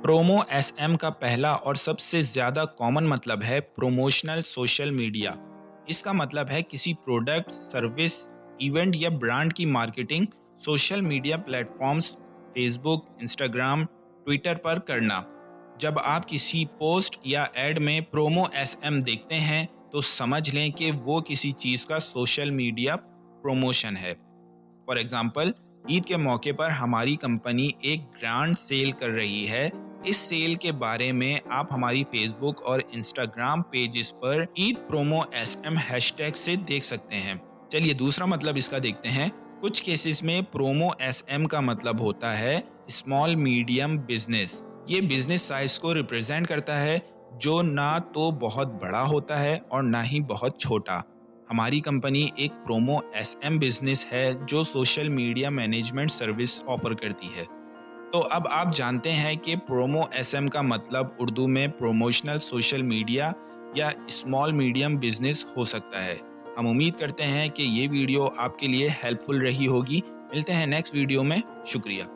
Promo SM का पहला और सबसे ज़्यादा कॉमन मतलब है प्रोमोशनल सोशल मीडिया। इसका मतलब है किसी प्रोडक्ट, सर्विस, इवेंट या ब्रांड की marketing social media platforms Facebook, Instagram, Twitter पर करना। जब आप किसी पोस्ट या एड में प्रोमो एसएम देखते हैं तो समझ लें कि वो किसी चीज़ का सोशल मीडिया प्रमोशन है। फॉर एग्जाम्पल, ईद के मौके पर हमारी कंपनी एक ग्रांड सेल कर रही है। इस सेल के बारे में आप हमारी फेसबुक और इंस्टाग्राम पेजेस पर ईद प्रोमो एसएम हैशटैग से देख सकते हैं। चलिए दूसरा मतलब इसका देखते हैं। कुछ केसेस में प्रोमो एसएम का मतलब होता है स्मॉल मीडियम बिजनेस। ये बिजनेस साइज को रिप्रेजेंट करता है जो ना तो बहुत बड़ा होता है और ना ही बहुत छोटा। हमारी कंपनी एक प्रोमो एसएम बिजनेस है जो social media management service offer करती है। तो अब आप जानते हैं कि प्रोमो एसएम का मतलब उर्दू में प्रोमोशनल सोशल मीडिया या स्मॉल मीडियम बिजनेस हो सकता है। हम उम्मीद करते हैं कि ये वीडियो आपके लिए हेल्पफुल रही होगी। मिलते हैं नेक्स्ट वीडियो में। शुक्रिया।